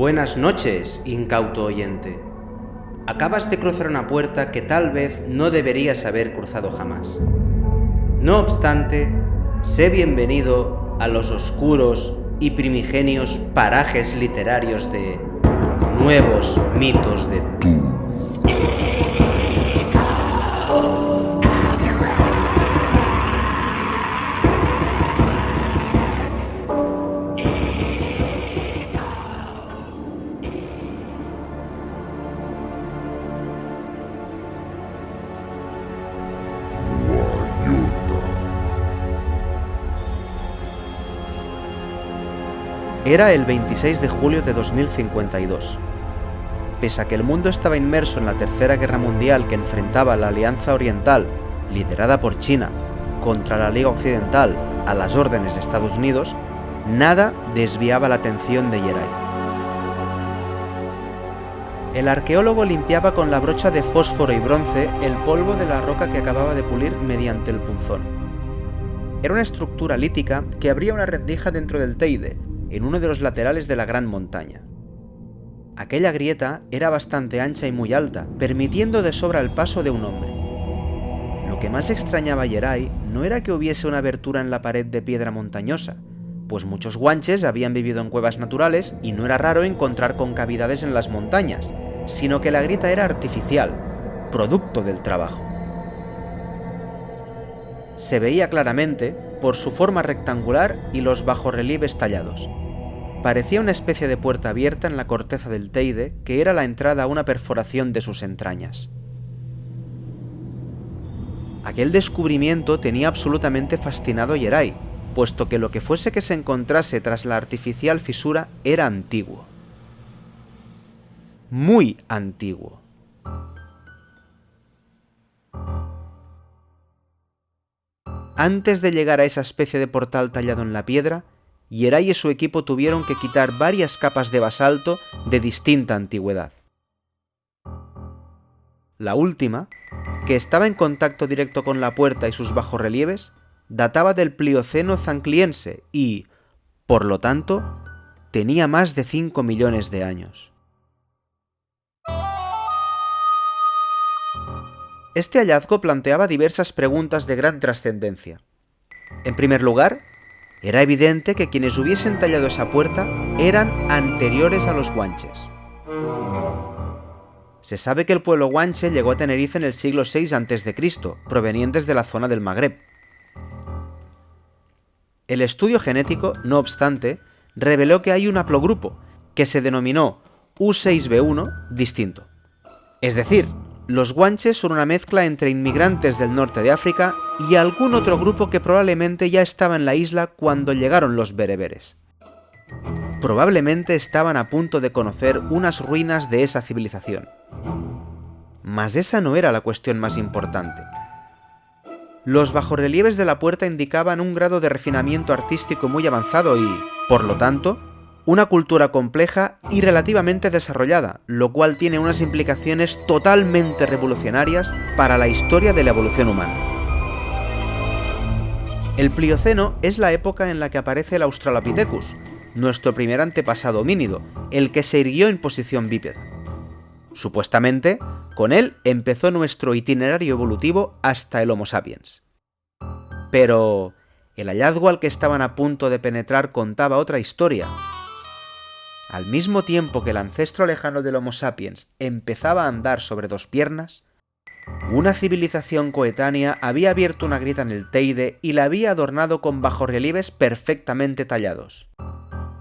Buenas noches, incauto oyente. Acabas de cruzar una puerta que tal vez no deberías haber cruzado jamás. No obstante, sé bienvenido a los oscuros y primigenios parajes literarios de Nuevos Mitos de Tú. Era el 26 de julio de 2052. Pese a que el mundo estaba inmerso en la Tercera Guerra Mundial que enfrentaba a la Alianza Oriental, liderada por China, contra la Liga Occidental a las órdenes de Estados Unidos, nada desviaba la atención de Yeray. El arqueólogo limpiaba con la brocha de fósforo y bronce el polvo de la roca que acababa de pulir mediante el punzón. Era una estructura lítica que abría una rendija dentro del Teide, en uno de los laterales de la gran montaña. Aquella grieta era bastante ancha y muy alta, permitiendo de sobra el paso de un hombre. Lo que más extrañaba a Yeray no era que hubiese una abertura en la pared de piedra montañosa, pues muchos guanches habían vivido en cuevas naturales y no era raro encontrar concavidades en las montañas, sino que la grieta era artificial, producto del trabajo. Se veía claramente por su forma rectangular y los bajorrelieves tallados. Parecía una especie de puerta abierta en la corteza del Teide que era la entrada a una perforación de sus entrañas. Aquel descubrimiento tenía absolutamente fascinado a Yeray, puesto que lo que fuese que se encontrase tras la artificial fisura era antiguo. Muy antiguo. Antes de llegar a esa especie de portal tallado en la piedra, Yeray y su equipo tuvieron que quitar varias capas de basalto de distinta antigüedad. La última, que estaba en contacto directo con la puerta y sus bajorrelieves, databa del Plioceno zancliense y, por lo tanto, tenía más de 5 millones de años. Este hallazgo planteaba diversas preguntas de gran trascendencia. En primer lugar, era evidente que quienes hubiesen tallado esa puerta eran anteriores a los guanches. Se sabe que el pueblo guanche llegó a Tenerife en el siglo VI a.C., provenientes de la zona del Magreb. El estudio genético, no obstante, reveló que hay un haplogrupo, que se denominó U6b1, distinto. Es decir, los guanches son una mezcla entre inmigrantes del norte de África y algún otro grupo que probablemente ya estaba en la isla cuando llegaron los bereberes. Probablemente estaban a punto de conocer unas ruinas de esa civilización. Mas esa no era la cuestión más importante. Los bajorrelieves de la puerta indicaban un grado de refinamiento artístico muy avanzado y, por lo tanto, una cultura compleja y relativamente desarrollada, lo cual tiene unas implicaciones totalmente revolucionarias para la historia de la evolución humana. El Plioceno es la época en la que aparece el Australopithecus, nuestro primer antepasado homínido, el que se irguió en posición bípeda. Supuestamente, con él empezó nuestro itinerario evolutivo hasta el Homo sapiens. Pero el hallazgo al que estaban a punto de penetrar contaba otra historia. Al mismo tiempo que el ancestro lejano del Homo sapiens empezaba a andar sobre dos piernas, una civilización coetánea había abierto una grieta en el Teide y la había adornado con bajorrelieves perfectamente tallados.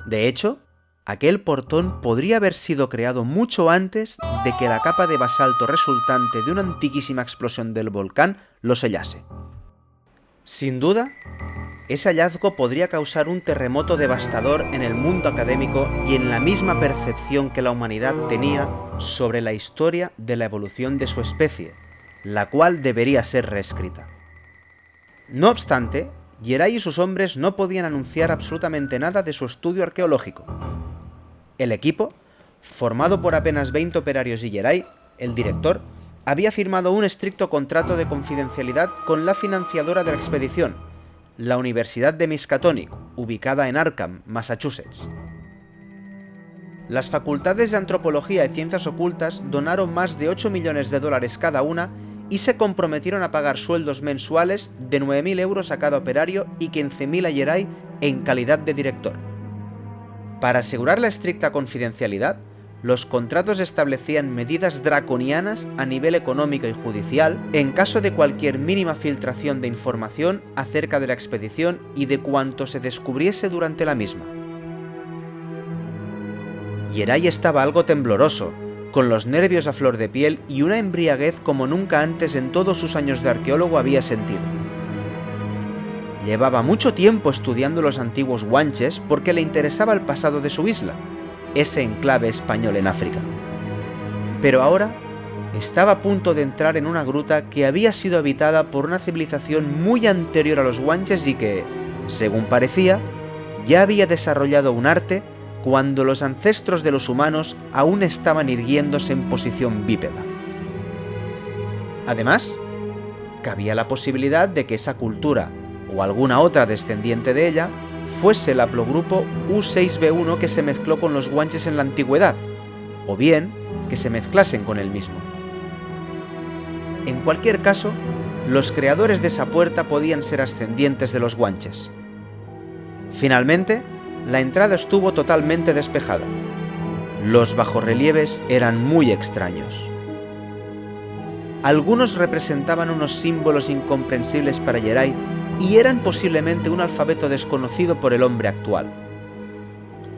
De hecho, aquel portón podría haber sido creado mucho antes de que la capa de basalto resultante de una antiquísima explosión del volcán lo sellase. Sin duda, ese hallazgo podría causar un terremoto devastador en el mundo académico y en la misma percepción que la humanidad tenía sobre la historia de la evolución de su especie, la cual debería ser reescrita. No obstante, Yeray y sus hombres no podían anunciar absolutamente nada de su estudio arqueológico. El equipo, formado por apenas 20 operarios y Yeray, el director, había firmado un estricto contrato de confidencialidad con la financiadora de la expedición, la Universidad de Miskatonic, ubicada en Arkham, Massachusetts. Las facultades de Antropología y Ciencias Ocultas donaron más de 8 millones de dólares cada una y se comprometieron a pagar sueldos mensuales de 9.000 euros a cada operario y 15.000 a Yeray en calidad de director. Para asegurar la estricta confidencialidad, los contratos establecían medidas draconianas a nivel económico y judicial en caso de cualquier mínima filtración de información acerca de la expedición y de cuanto se descubriese durante la misma. Yeray estaba algo tembloroso, con los nervios a flor de piel y una embriaguez como nunca antes en todos sus años de arqueólogo había sentido. Llevaba mucho tiempo estudiando los antiguos guanches porque le interesaba el pasado de su isla, ese enclave español en África. Pero ahora estaba a punto de entrar en una gruta que había sido habitada por una civilización muy anterior a los guanches y que, según parecía, ya había desarrollado un arte cuando los ancestros de los humanos aún estaban irguiéndose en posición bípeda. Además, cabía la posibilidad de que esa cultura, o alguna otra descendiente de ella, fuese el haplogrupo U6B1 que se mezcló con los guanches en la antigüedad, o bien que se mezclasen con el mismo. En cualquier caso, los creadores de esa puerta podían ser ascendientes de los guanches. Finalmente, la entrada estuvo totalmente despejada. Los bajorrelieves eran muy extraños. Algunos representaban unos símbolos incomprensibles para Yeray y eran posiblemente un alfabeto desconocido por el hombre actual.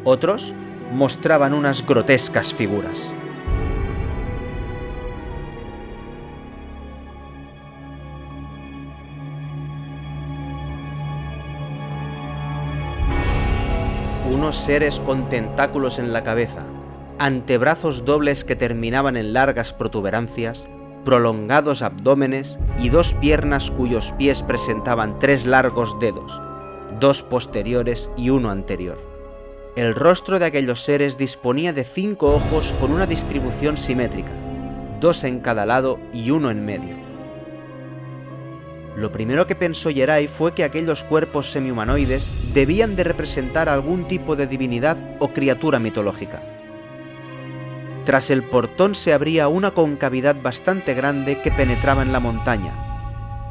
Otros mostraban unas grotescas figuras. Unos seres con tentáculos en la cabeza, antebrazos dobles que terminaban en largas protuberancias, prolongados abdómenes y dos piernas cuyos pies presentaban 3 largos dedos, 2 posteriores y 1 anterior. El rostro de aquellos seres disponía de 5 ojos con una distribución simétrica, 2 en cada lado y 1 en medio. Lo primero que pensó Yeray fue que aquellos cuerpos semihumanoides debían de representar algún tipo de divinidad o criatura mitológica. Tras el portón se abría una concavidad bastante grande que penetraba en la montaña,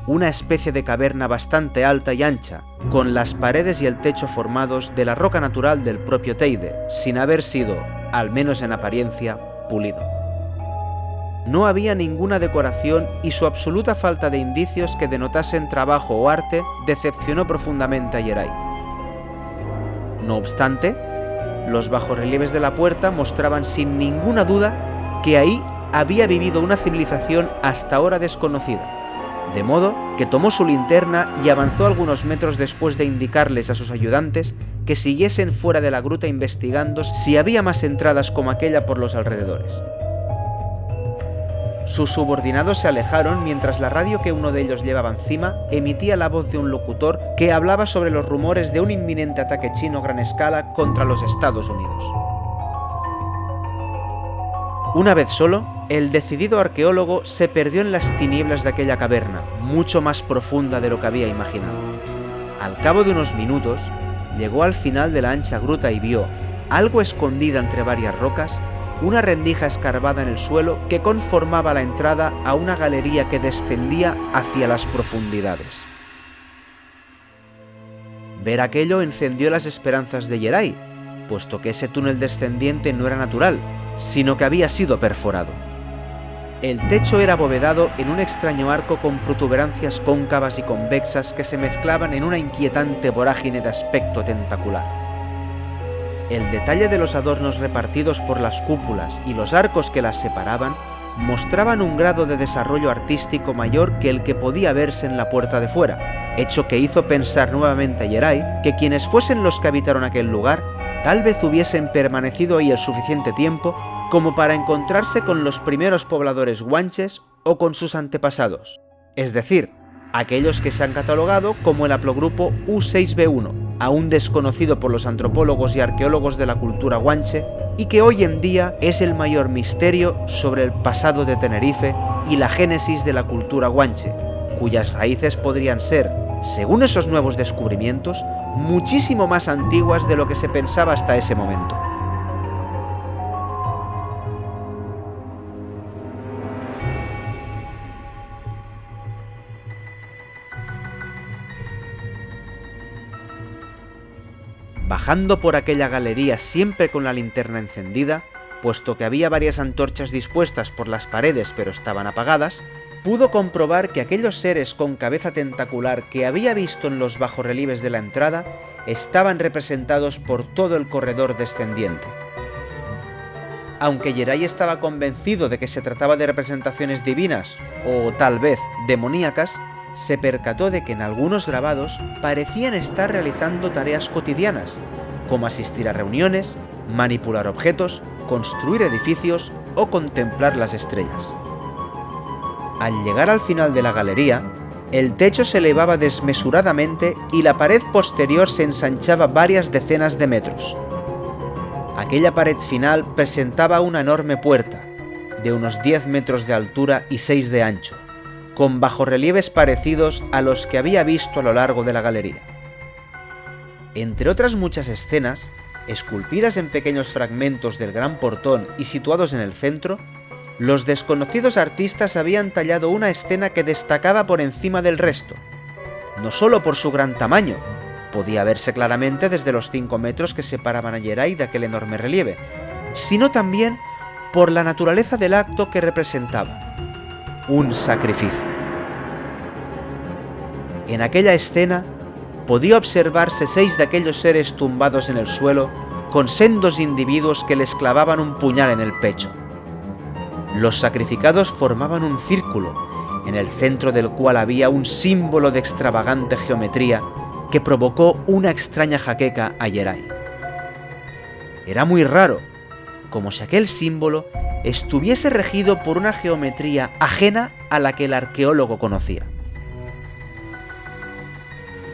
una especie de caverna bastante alta y ancha, con las paredes y el techo formados de la roca natural del propio Teide, sin haber sido, al menos en apariencia, pulido. No había ninguna decoración y su absoluta falta de indicios que denotasen trabajo o arte decepcionó profundamente a Yeray. No obstante, los bajorrelieves de la puerta mostraban sin ninguna duda que ahí había vivido una civilización hasta ahora desconocida, de modo que tomó su linterna y avanzó algunos metros después de indicarles a sus ayudantes que siguiesen fuera de la gruta investigando si había más entradas como aquella por los alrededores. Sus subordinados se alejaron mientras la radio que uno de ellos llevaba encima emitía la voz de un locutor que hablaba sobre los rumores de un inminente ataque chino a gran escala contra los Estados Unidos. Una vez solo, el decidido arqueólogo se perdió en las tinieblas de aquella caverna, mucho más profunda de lo que había imaginado. Al cabo de unos minutos, llegó al final de la ancha gruta y vio, algo escondida entre varias rocas, una rendija escarbada en el suelo que conformaba la entrada a una galería que descendía hacia las profundidades. Ver aquello encendió las esperanzas de Yeray, puesto que ese túnel descendiente no era natural, sino que había sido perforado. El techo era abovedado en un extraño arco con protuberancias cóncavas y convexas que se mezclaban en una inquietante vorágine de aspecto tentacular. El detalle de los adornos repartidos por las cúpulas y los arcos que las separaban mostraban un grado de desarrollo artístico mayor que el que podía verse en la puerta de fuera, hecho que hizo pensar nuevamente a Yeray que quienes fuesen los que habitaron aquel lugar tal vez hubiesen permanecido ahí el suficiente tiempo como para encontrarse con los primeros pobladores guanches o con sus antepasados, es decir, aquellos que se han catalogado como el haplogrupo U6B1, aún desconocido por los antropólogos y arqueólogos de la cultura guanche, y que hoy en día es el mayor misterio sobre el pasado de Tenerife y la génesis de la cultura guanche, cuyas raíces podrían ser, según esos nuevos descubrimientos, muchísimo más antiguas de lo que se pensaba hasta ese momento. Bajando por aquella galería siempre con la linterna encendida, puesto que había varias antorchas dispuestas por las paredes pero estaban apagadas, pudo comprobar que aquellos seres con cabeza tentacular que había visto en los bajorrelieves de la entrada estaban representados por todo el corredor descendiente. Aunque Geray estaba convencido de que se trataba de representaciones divinas, o tal vez demoníacas, se percató de que en algunos grabados parecían estar realizando tareas cotidianas, como asistir a reuniones, manipular objetos, construir edificios o contemplar las estrellas. Al llegar al final de la galería, el techo se elevaba desmesuradamente y la pared posterior se ensanchaba varias decenas de metros. Aquella pared final presentaba una enorme puerta, de unos 10 metros de altura y 6 de ancho, con bajorrelieves parecidos a los que había visto a lo largo de la galería. Entre otras muchas escenas, esculpidas en pequeños fragmentos del gran portón y situados en el centro, los desconocidos artistas habían tallado una escena que destacaba por encima del resto, no solo por su gran tamaño, podía verse claramente desde los 5 metros que separaban a Geray de aquel enorme relieve, sino también por la naturaleza del acto que representaba, un sacrificio. En aquella escena podía observarse 6 de aquellos seres tumbados en el suelo con sendos individuos que les clavaban un puñal en el pecho. Los sacrificados formaban un círculo, en el centro del cual había un símbolo de extravagante geometría que provocó una extraña jaqueca a Geray. Era muy raro, como si aquel símbolo estuviese regido por una geometría ajena a la que el arqueólogo conocía.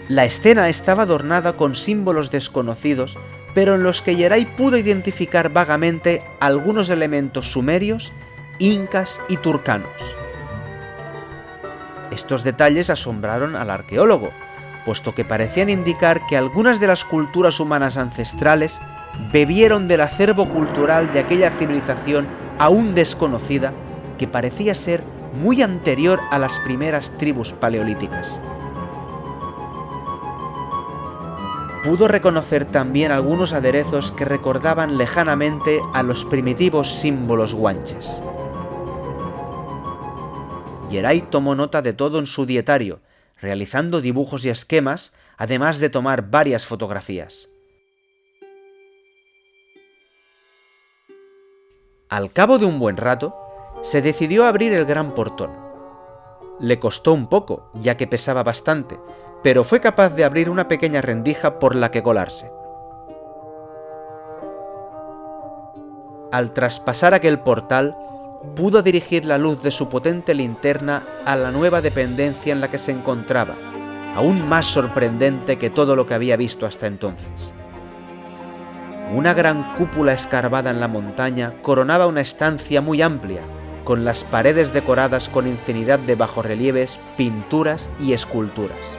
La escena estaba adornada con símbolos desconocidos, pero en los que Geray pudo identificar vagamente algunos elementos sumerios, incas y turcanos. Estos detalles asombraron al arqueólogo, puesto que parecían indicar que algunas de las culturas humanas ancestrales bebieron del acervo cultural de aquella civilización aún desconocida, que parecía ser muy anterior a las primeras tribus paleolíticas. Pudo reconocer también algunos aderezos que recordaban lejanamente a los primitivos símbolos guanches. Geray tomó nota de todo en su dietario, realizando dibujos y esquemas, además de tomar varias fotografías. Al cabo de un buen rato, se decidió a abrir el gran portón. Le costó un poco, ya que pesaba bastante, pero fue capaz de abrir una pequeña rendija por la que colarse. Al traspasar aquel portal, pudo dirigir la luz de su potente linterna a la nueva dependencia en la que se encontraba, aún más sorprendente que todo lo que había visto hasta entonces. Una gran cúpula escarbada en la montaña coronaba una estancia muy amplia, con las paredes decoradas con infinidad de bajorrelieves, pinturas y esculturas.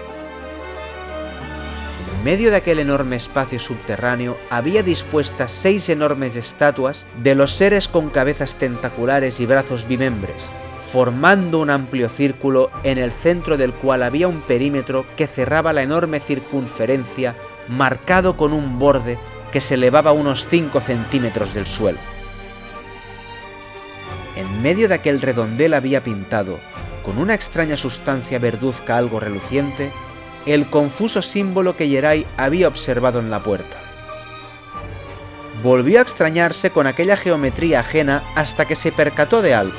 En medio de aquel enorme espacio subterráneo había dispuestas 6 enormes estatuas de los seres con cabezas tentaculares y brazos bimembres, formando un amplio círculo en el centro del cual había un perímetro que cerraba la enorme circunferencia, marcado con un borde que se elevaba unos 5 centímetros del suelo. En medio de aquel redondel había pintado, con una extraña sustancia verduzca algo reluciente, el confuso símbolo que Geray había observado en la puerta. Volvió a extrañarse con aquella geometría ajena hasta que se percató de algo.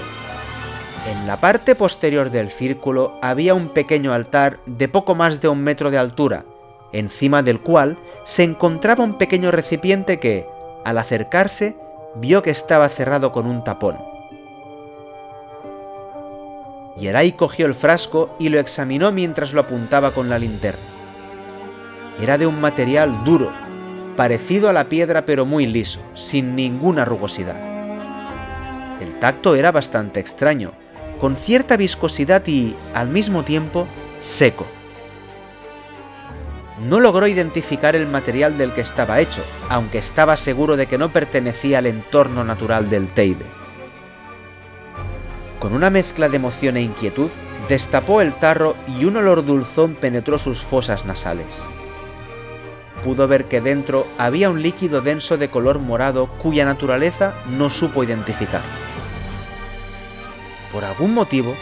En la parte posterior del círculo había un pequeño altar de poco más de 1 metro de altura, encima del cual se encontraba un pequeño recipiente que, al acercarse, vio que estaba cerrado con un tapón. Geray cogió el frasco y lo examinó mientras lo apuntaba con la linterna. Era de un material duro, parecido a la piedra pero muy liso, sin ninguna rugosidad. El tacto era bastante extraño, con cierta viscosidad y, al mismo tiempo, seco. No logró identificar el material del que estaba hecho, aunque estaba seguro de que no pertenecía al entorno natural del Teide. Con una mezcla de emoción e inquietud, destapó el tarro y un olor dulzón penetró sus fosas nasales. pudo ver que dentro había un líquido denso de color morado cuya naturaleza no supo identificar. Por algún motivo,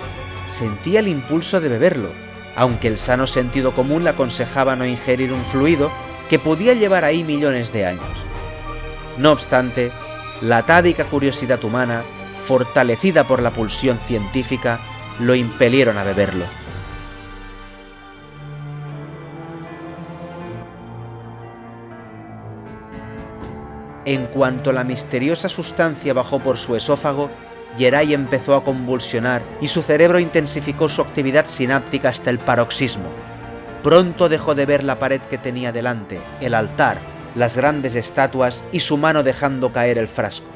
sentía el impulso de beberlo, aunque el sano sentido común le aconsejaba no ingerir un fluido que podía llevar ahí millones de años. No obstante, la atávica curiosidad humana, fortalecida por la pulsión científica, lo impelieron a beberlo. En cuanto la misteriosa sustancia bajó por su esófago, Jerai empezó a convulsionar y su cerebro intensificó su actividad sináptica hasta el paroxismo. Pronto dejó de ver la pared que tenía delante, el altar, las grandes estatuas y su mano dejando caer el frasco.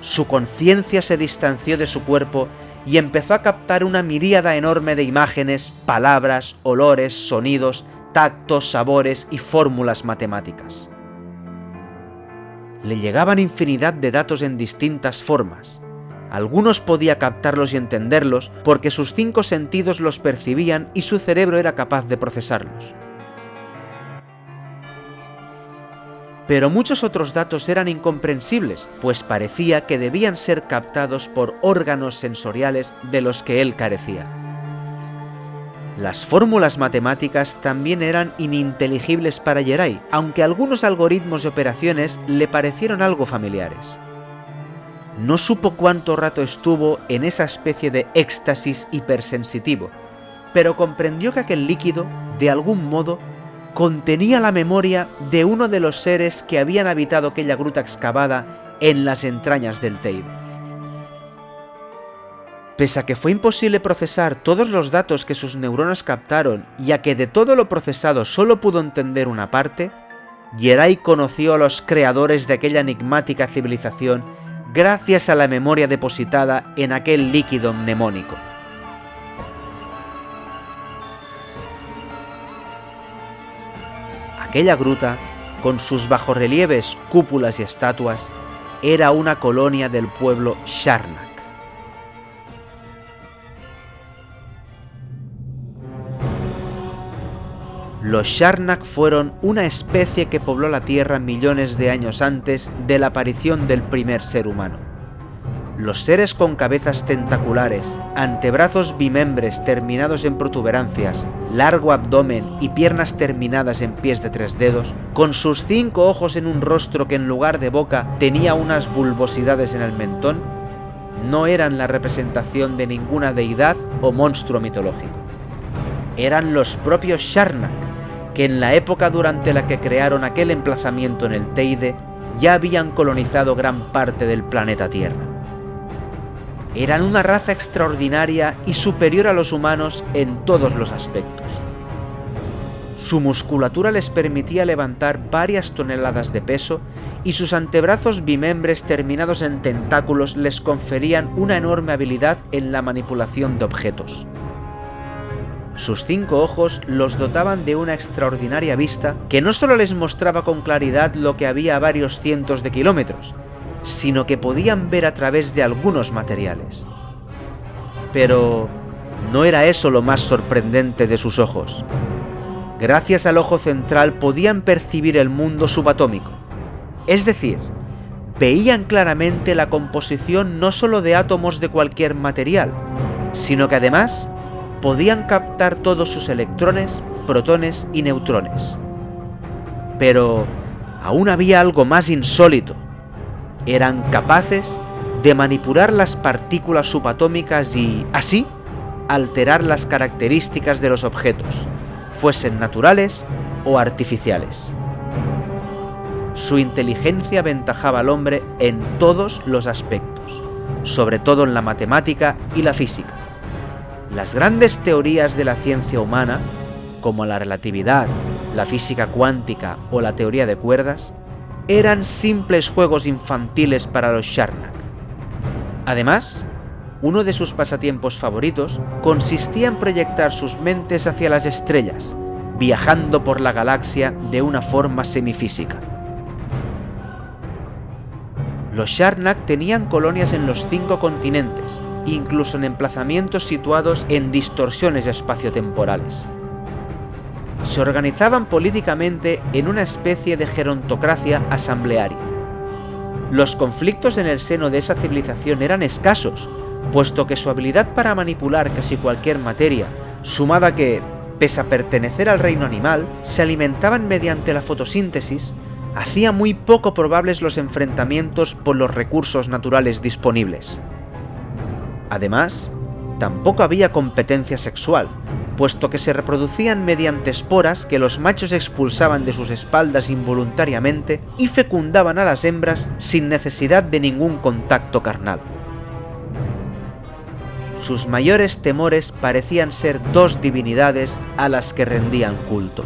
Su conciencia se distanció de su cuerpo y empezó a captar una miríada enorme de imágenes, palabras, olores, sonidos, tactos, sabores y fórmulas matemáticas. Le llegaban infinidad de datos en distintas formas. Algunos podía captarlos y entenderlos porque sus 5 sentidos los percibían y su cerebro era capaz de procesarlos. Pero muchos otros datos eran incomprensibles, pues parecía que debían ser captados por órganos sensoriales de los que él carecía. Las fórmulas matemáticas también eran ininteligibles para Jerai, aunque algunos algoritmos y operaciones le parecieron algo familiares. No supo cuánto rato estuvo en esa especie de éxtasis hipersensitivo, pero comprendió que aquel líquido, de algún modo, contenía la memoria de uno de los seres que habían habitado aquella gruta excavada en las entrañas del Teide. Pese a que fue imposible procesar todos los datos que sus neuronas captaron y a que de todo lo procesado solo pudo entender una parte, Jerai conoció a los creadores de aquella enigmática civilización gracias a la memoria depositada en aquel líquido mnemónico. Aquella gruta, con sus bajorrelieves, cúpulas y estatuas, era una colonia del pueblo Sharnak. Los Sharnak fueron una especie que pobló la Tierra millones de años antes de la aparición del primer ser humano. Los seres con cabezas tentaculares, antebrazos bimembres terminados en protuberancias, largo abdomen y piernas terminadas en pies de 3 dedos, con sus 5 ojos en un rostro que en lugar de boca tenía unas bulbosidades en el mentón, no eran la representación de ninguna deidad o monstruo mitológico. Eran los propios Sharnak, que en la época durante la que crearon aquel emplazamiento en el Teide ya habían colonizado gran parte del planeta Tierra. Eran una raza extraordinaria y superior a los humanos en todos los aspectos. Su musculatura les permitía levantar varias toneladas de peso y sus antebrazos bimembres terminados en tentáculos les conferían una enorme habilidad en la manipulación de objetos. Sus 5 ojos los dotaban de una extraordinaria vista que no solo les mostraba con claridad lo que había a varios cientos de kilómetros, sino que podían ver a través de algunos materiales. Pero no era eso lo más sorprendente de sus ojos. Gracias al ojo central podían percibir el mundo subatómico, es decir, veían claramente la composición no solo de átomos de cualquier material, sino que además podían captar todos sus electrones, protones y neutrones. Pero aún había algo más insólito. Eran capaces de manipular las partículas subatómicas y, así, alterar las características de los objetos, fuesen naturales o artificiales. Su inteligencia aventajaba al hombre en todos los aspectos, sobre todo en la matemática y la física. Las grandes teorías de la ciencia humana, como la relatividad, la física cuántica o la teoría de cuerdas, eran simples juegos infantiles para los Sharnak. Además, uno de sus pasatiempos favoritos consistía en proyectar sus mentes hacia las estrellas, viajando por la galaxia de una forma semifísica. Los Sharnak tenían colonias en los 5 continentes, incluso en emplazamientos situados en distorsiones espaciotemporales. se organizaban políticamente en una especie de gerontocracia asamblearia. Los conflictos en el seno de esa civilización eran escasos, puesto que su habilidad para manipular casi cualquier materia, sumada a que, pese a pertenecer al reino animal, se alimentaban mediante la fotosíntesis, hacía muy poco probables los enfrentamientos por los recursos naturales disponibles. Además, tampoco había competencia sexual, puesto que se reproducían mediante esporas que los machos expulsaban de sus espaldas involuntariamente y fecundaban a las hembras sin necesidad de ningún contacto carnal. Sus mayores temores parecían ser dos divinidades a las que rendían culto.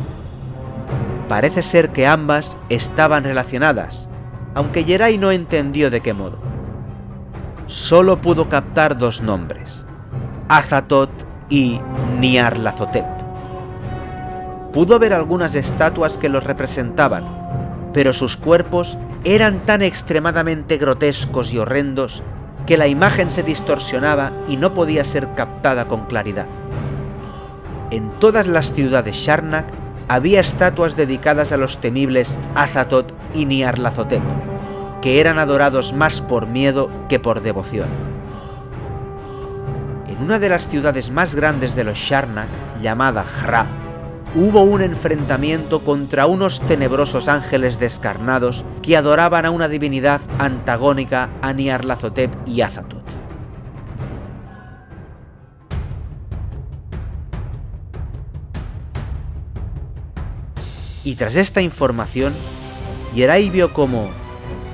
Parece ser que ambas estaban relacionadas, aunque Yeray no entendió de qué modo. Solo pudo captar dos nombres, Azathoth y Nyarlathotep. Pudo ver algunas estatuas que los representaban, pero sus cuerpos eran tan extremadamente grotescos y horrendos que la imagen se distorsionaba y no podía ser captada con claridad. En todas las ciudades Sharnak había estatuas dedicadas a los temibles Azathoth y Nyarlathotep, que eran adorados más por miedo que por devoción. En una de las ciudades más grandes de los Sharnak, llamada Hra, hubo un enfrentamiento contra unos tenebrosos ángeles descarnados que adoraban a una divinidad antagónica a Nyarlathotep y Azathoth. Y tras esta información, Yeray vio cómo,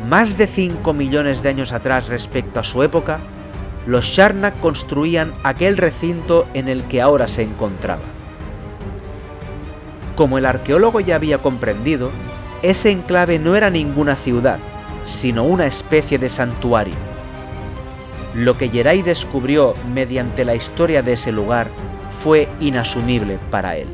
más de 5 millones de años atrás respecto a su época, los Sharnak construían aquel recinto en el que ahora se encontraba. Como el arqueólogo ya había comprendido, ese enclave no era ninguna ciudad, sino una especie de santuario. Lo que Yeray descubrió mediante la historia de ese lugar fue inasumible para él.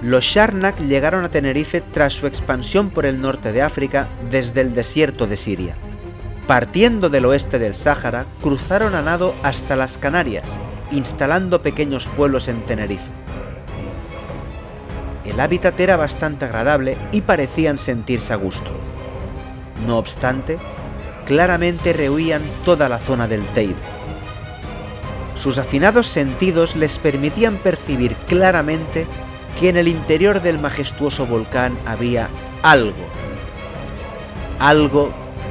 Los Sharnak llegaron a Tenerife tras su expansión por el norte de África desde el desierto de Siria. Partiendo del oeste del Sáhara, cruzaron a nado hasta las Canarias, instalando pequeños pueblos en Tenerife. El hábitat era bastante agradable y parecían sentirse a gusto. No obstante, claramente rehuían toda la zona del Teide. Sus afinados sentidos les permitían percibir claramente que en el interior del majestuoso volcán había algo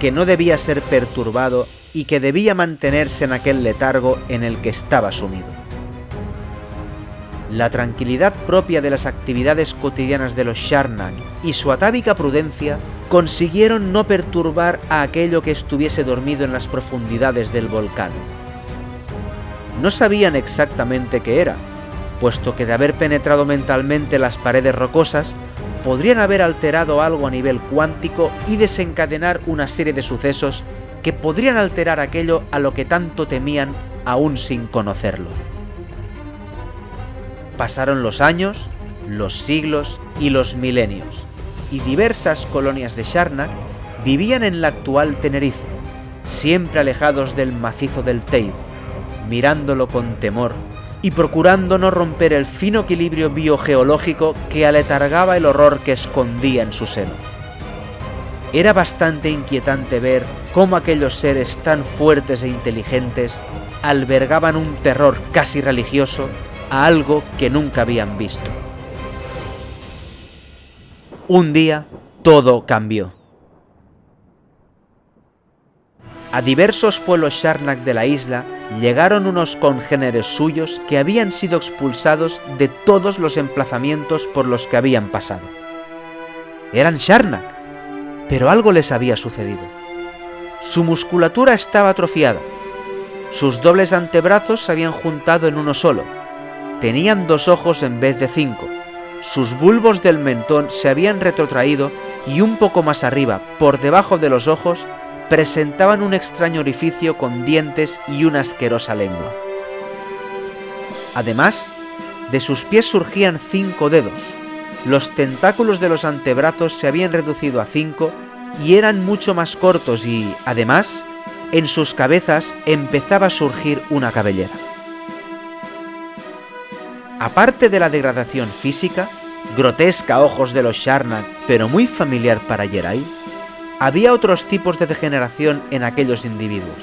que no debía ser perturbado y que debía mantenerse en aquel letargo en el que estaba sumido. La tranquilidad propia de las actividades cotidianas de los Sharnak y su atávica prudencia consiguieron no perturbar a aquello que estuviese dormido en las profundidades del volcán. No sabían exactamente qué era, puesto que de haber penetrado mentalmente las paredes rocosas, podrían haber alterado algo a nivel cuántico y desencadenar una serie de sucesos que podrían alterar aquello a lo que tanto temían aún sin conocerlo. Pasaron los años, los siglos y los milenios, y diversas colonias de Sharnak vivían en la actual Tenerife, siempre alejados del macizo del Teide, mirándolo con temor y procurando no romper el fino equilibrio biogeológico que aletargaba el horror que escondía en su seno. Era bastante inquietante ver cómo aquellos seres tan fuertes e inteligentes albergaban un terror casi religioso a algo que nunca habían visto. Un día, todo cambió. A diversos pueblos Sharnak de la isla llegaron unos congéneres suyos que habían sido expulsados de todos los emplazamientos por los que habían pasado. Eran Sharnak, pero algo les había sucedido. Su musculatura estaba atrofiada. Sus dobles antebrazos se habían juntado en uno solo. Tenían 2 ojos en vez de 5. Sus bulbos del mentón se habían retrotraído y un poco más arriba, por debajo de los ojos, presentaban un extraño orificio con dientes y una asquerosa lengua. Además, de sus pies surgían 5 dedos. Los tentáculos de los antebrazos se habían reducido a 5 y eran mucho más cortos y, además, en sus cabezas empezaba a surgir una cabellera. Aparte de la degradación física, grotesca a ojos de los Charnak, pero muy familiar para Jerai, había otros tipos de degeneración en aquellos individuos.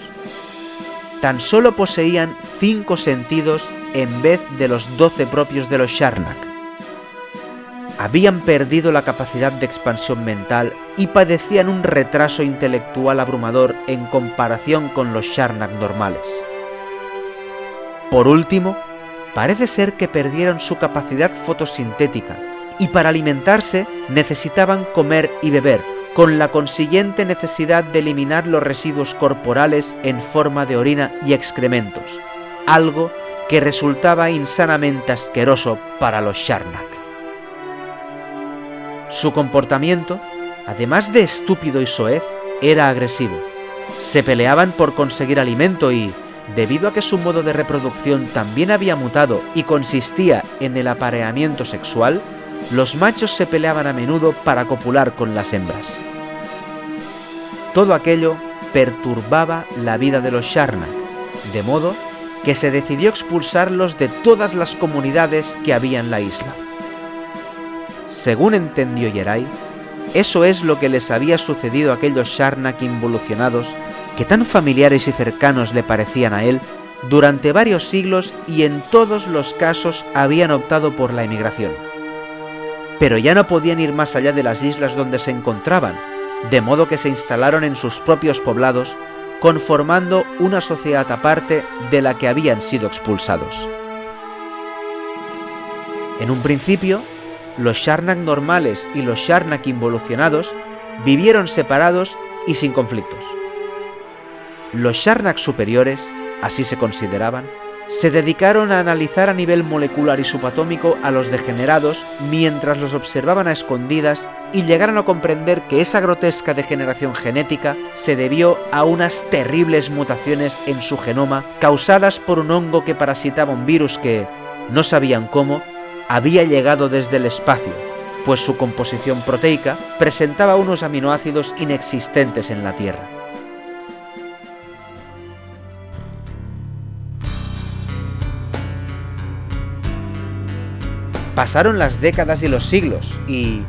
Tan solo poseían 5 sentidos en vez de los 12 propios de los Charnak. Habían perdido la capacidad de expansión mental y padecían un retraso intelectual abrumador en comparación con los Charnak normales. Por último, parece ser que perdieron su capacidad fotosintética y para alimentarse necesitaban comer y beber, con la consiguiente necesidad de eliminar los residuos corporales en forma de orina y excrementos, algo que resultaba insanamente asqueroso para los Charnak. Su comportamiento, además de estúpido y soez, era agresivo. Se peleaban por conseguir alimento y, debido a que su modo de reproducción también había mutado y consistía en el apareamiento sexual, los machos se peleaban a menudo para copular con las hembras. Todo aquello perturbaba la vida de los Charnak, de modo que se decidió expulsarlos de todas las comunidades que había en la isla. Según entendió Jerai, eso es lo que les había sucedido a aquellos Charnak involucionados que tan familiares y cercanos le parecían a él durante varios siglos y en todos los casos habían optado por la emigración. Pero ya no podían ir más allá de las islas donde se encontraban, de modo que se instalaron en sus propios poblados, conformando una sociedad aparte de la que habían sido expulsados. En un principio, los Charnak normales y los Charnak involucionados vivieron separados y sin conflictos. Los Charnak superiores, así se consideraban, se dedicaron a analizar a nivel molecular y subatómico a los degenerados mientras los observaban a escondidas y llegaron a comprender que esa grotesca degeneración genética se debió a unas terribles mutaciones en su genoma causadas por un hongo que parasitaba un virus que, no sabían cómo, había llegado desde el espacio, pues su composición proteica presentaba unos aminoácidos inexistentes en la Tierra. Pasaron las décadas y los siglos y,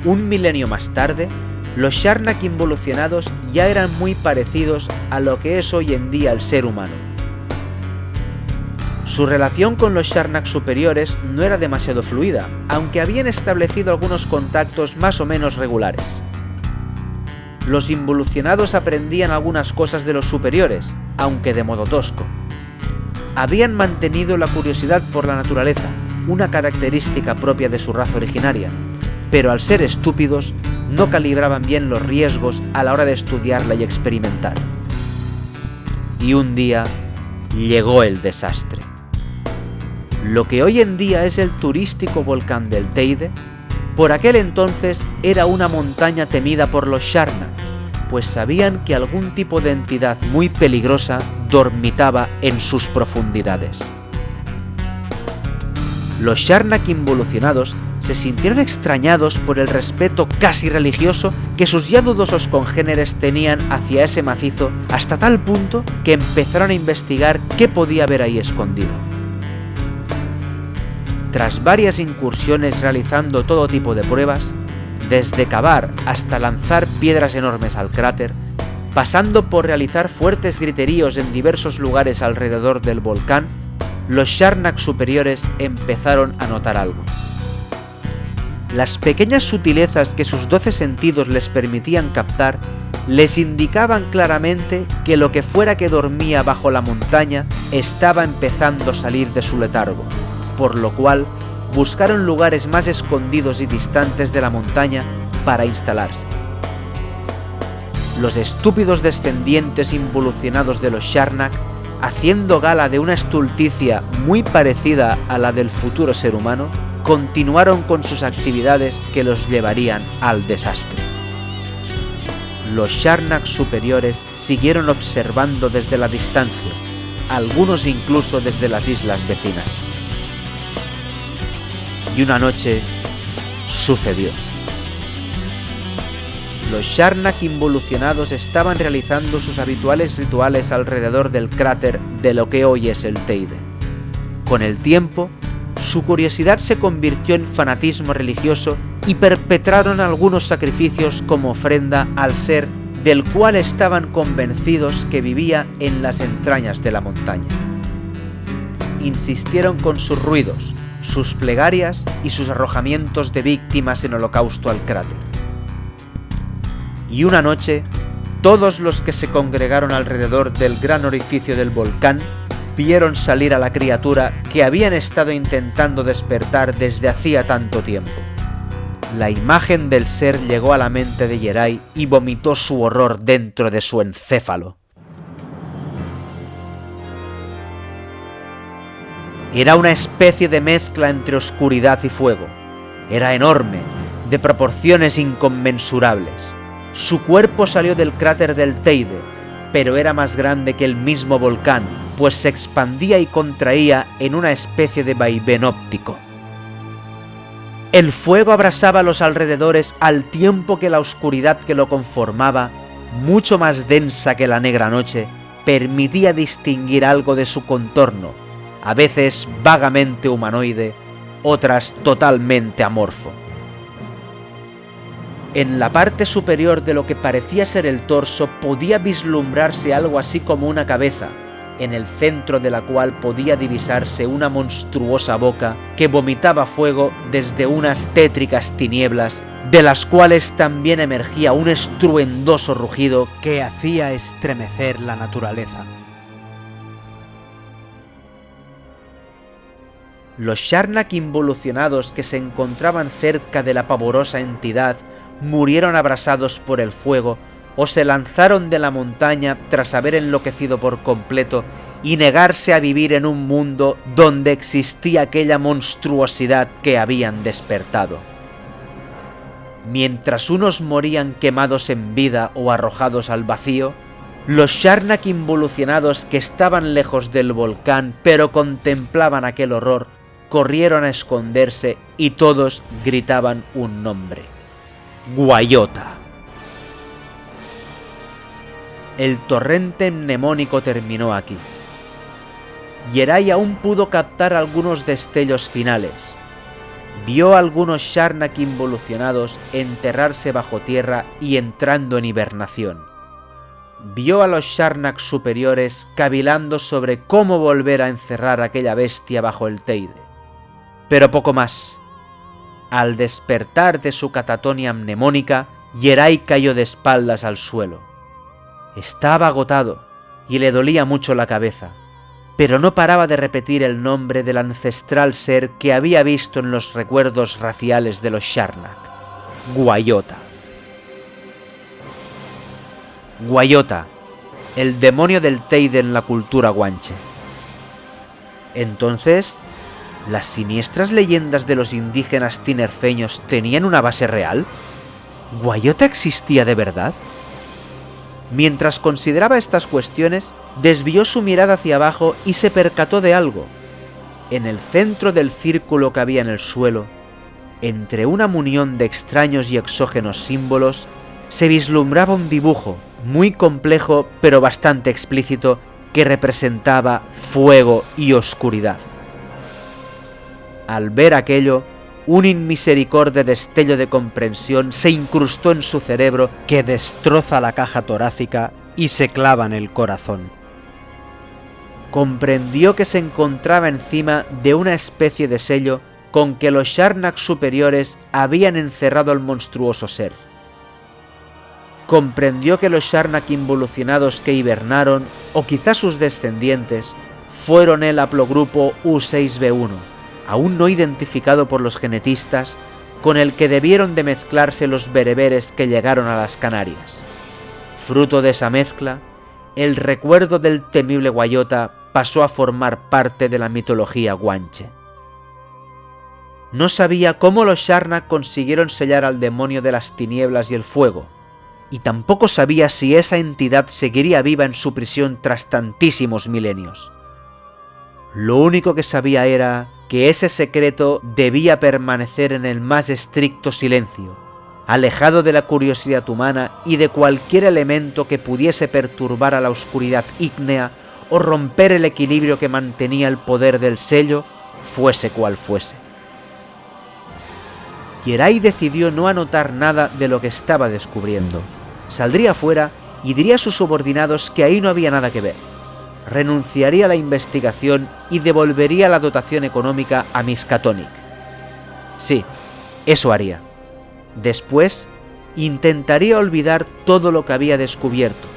un milenio más tarde, los Charnak involucionados ya eran muy parecidos a lo que es hoy en día el ser humano. Su relación con los Charnak superiores no era demasiado fluida, aunque habían establecido algunos contactos más o menos regulares. Los involucionados aprendían algunas cosas de los superiores, aunque de modo tosco. Habían mantenido la curiosidad por la naturaleza, una característica propia de su raza originaria, pero al ser estúpidos no calibraban bien los riesgos a la hora de estudiarla y experimentar. Y un día llegó el desastre. Lo que hoy en día es el turístico volcán del Teide, por aquel entonces era una montaña temida por los Charnak, pues sabían que algún tipo de entidad muy peligrosa dormitaba en sus profundidades. Los Charnak involucionados se sintieron extrañados por el respeto casi religioso que sus ya dudosos congéneres tenían hacia ese macizo, hasta tal punto que empezaron a investigar qué podía haber ahí escondido. Tras varias incursiones realizando todo tipo de pruebas, desde cavar hasta lanzar piedras enormes al cráter, pasando por realizar fuertes griteríos en diversos lugares alrededor del volcán, los Charnak superiores empezaron a notar algo. Las pequeñas sutilezas que sus 12 sentidos les permitían captar les indicaban claramente que lo que fuera que dormía bajo la montaña estaba empezando a salir de su letargo, por lo cual buscaron lugares más escondidos y distantes de la montaña para instalarse. Los estúpidos descendientes involucionados de los Charnak, haciendo gala de una estulticia muy parecida a la del futuro ser humano, continuaron con sus actividades que los llevarían al desastre. Los Charnak superiores siguieron observando desde la distancia, algunos incluso desde las islas vecinas. Y una noche sucedió. Los Charnak involucionados estaban realizando sus habituales rituales alrededor del cráter de lo que hoy es el Teide. Con el tiempo, su curiosidad se convirtió en fanatismo religioso y perpetraron algunos sacrificios como ofrenda al ser del cual estaban convencidos que vivía en las entrañas de la montaña. Insistieron con sus ruidos, sus plegarias y sus arrojamientos de víctimas en holocausto al cráter. Y una noche, todos los que se congregaron alrededor del gran orificio del volcán vieron salir a la criatura que habían estado intentando despertar desde hacía tanto tiempo. La imagen del ser llegó a la mente de Yeray y vomitó su horror dentro de su encéfalo. Era una especie de mezcla entre oscuridad y fuego. Era enorme, de proporciones inconmensurables. Su cuerpo salió del cráter del Teide, pero era más grande que el mismo volcán, pues se expandía y contraía en una especie de vaivén óptico. El fuego abrasaba los alrededores al tiempo que la oscuridad que lo conformaba, mucho más densa que la negra noche, permitía distinguir algo de su contorno, a veces vagamente humanoide, otras totalmente amorfo. En la parte superior de lo que parecía ser el torso podía vislumbrarse algo así como una cabeza, en el centro de la cual podía divisarse una monstruosa boca que vomitaba fuego desde unas tétricas tinieblas, de las cuales también emergía un estruendoso rugido que hacía estremecer la naturaleza. Los Sharnak involucionados que se encontraban cerca de la pavorosa entidad murieron abrasados por el fuego o se lanzaron de la montaña tras haber enloquecido por completo y negarse a vivir en un mundo donde existía aquella monstruosidad que habían despertado. Mientras unos morían quemados en vida o arrojados al vacío, los Sharnak involucionados que estaban lejos del volcán pero contemplaban aquel horror, corrieron a esconderse y todos gritaban un nombre: Guayota. El torrente mnemónico terminó aquí. Yeray aún pudo captar algunos destellos finales. Vio a algunos Sharnak involucionados enterrarse bajo tierra y entrando en hibernación. Vio a los Sharnak superiores cavilando sobre cómo volver a encerrar a aquella bestia bajo el Teide. Pero poco más. Al despertar de su catatonia mnemónica, Yeray cayó de espaldas al suelo. Estaba agotado y le dolía mucho la cabeza, pero no paraba de repetir el nombre del ancestral ser que había visto en los recuerdos raciales de los Sharnak: Guayota. Guayota, el demonio del Teide en la cultura guanche. Entonces, ¿las siniestras leyendas de los indígenas tinerfeños tenían una base real? ¿Guayota existía de verdad? Mientras consideraba estas cuestiones, desvió su mirada hacia abajo y se percató de algo. En el centro del círculo que había en el suelo, entre una munión de extraños y exógenos símbolos, se vislumbraba un dibujo muy complejo pero bastante explícito que representaba fuego y oscuridad. Al ver aquello, un inmisericorde destello de comprensión se incrustó en su cerebro que destroza la caja torácica y se clava en el corazón. Comprendió que se encontraba encima de una especie de sello con que los Sharnak superiores habían encerrado al monstruoso ser. Comprendió que los Sharnak involucionados que hibernaron, o quizás sus descendientes, fueron el haplogrupo U6B1, aún no identificado por los genetistas, con el que debieron de mezclarse los bereberes que llegaron a las Canarias. Fruto de esa mezcla, el recuerdo del temible Guayota pasó a formar parte de la mitología guanche. No sabía cómo los Sharnak consiguieron sellar al demonio de las tinieblas y el fuego, y tampoco sabía si esa entidad seguiría viva en su prisión tras tantísimos milenios. Lo único que sabía era que ese secreto debía permanecer en el más estricto silencio, alejado de la curiosidad humana y de cualquier elemento que pudiese perturbar a la oscuridad ígnea o romper el equilibrio que mantenía el poder del sello, fuese cual fuese. Yeray decidió no anotar nada de lo que estaba descubriendo. Saldría fuera y diría a sus subordinados que ahí no había nada que ver. Renunciaría a la investigación y devolvería la dotación económica a Miskatonic. Sí, eso haría. Después, intentaría olvidar todo lo que había descubierto,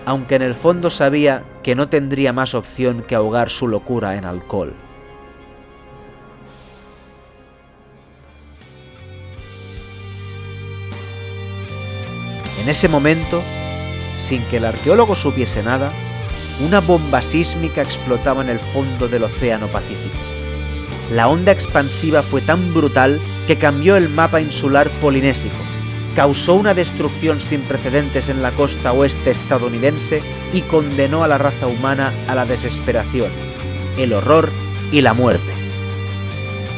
aunque en el fondo sabía que no tendría más opción que ahogar su locura en alcohol. En ese momento, sin que el arqueólogo supiese nada, una bomba sísmica explotaba en el fondo del Océano Pacífico. La onda expansiva fue tan brutal que cambió el mapa insular polinésico, causó una destrucción sin precedentes en la costa oeste estadounidense y condenó a la raza humana a la desesperación, el horror y la muerte.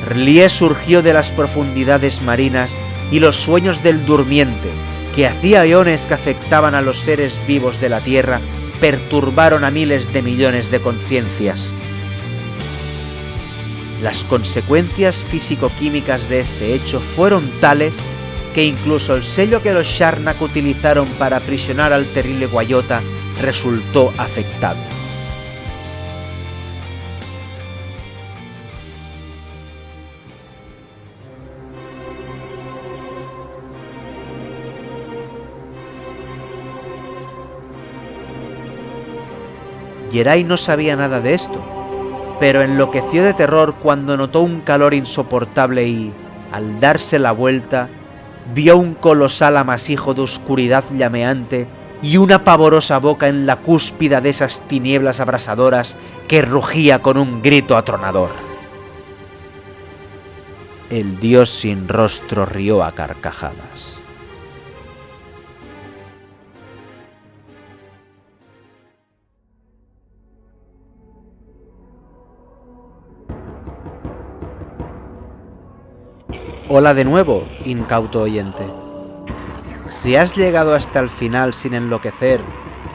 R'lyeh surgió de las profundidades marinas y los sueños del durmiente, que hacía eones que afectaban a los seres vivos de la Tierra, perturbaron a miles de millones de conciencias. Las consecuencias físico-químicas de este hecho fueron tales que incluso el sello que los Sharnak utilizaron para aprisionar al terrible Guayota resultó afectado. Yeray no sabía nada de esto, pero enloqueció de terror cuando notó un calor insoportable y, al darse la vuelta, vio un colosal amasijo de oscuridad llameante y una pavorosa boca en la cúspide de esas tinieblas abrasadoras que rugía con un grito atronador. El dios sin rostro rió a carcajadas. Hola de nuevo, incauto oyente. Si has llegado hasta el final sin enloquecer,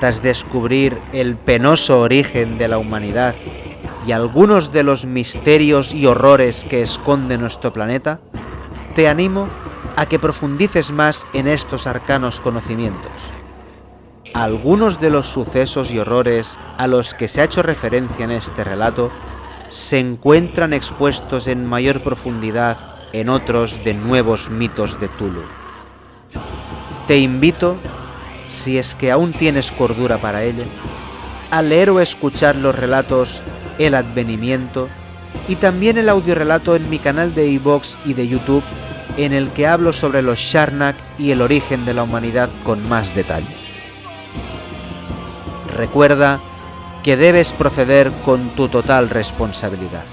tras descubrir el penoso origen de la humanidad y algunos de los misterios y horrores que esconde nuestro planeta, te animo a que profundices más en estos arcanos conocimientos. Algunos de los sucesos y horrores a los que se ha hecho referencia en este relato se encuentran expuestos en mayor profundidad en otros de nuevos mitos de Tulu. Te invito, si es que aún tienes cordura para ello, a leer o escuchar los relatos El Advenimiento y también el audiorelato en mi canal de iVoox y de YouTube, en el que hablo sobre los Sharnak y el origen de la humanidad con más detalle. Recuerda que debes proceder con tu total responsabilidad.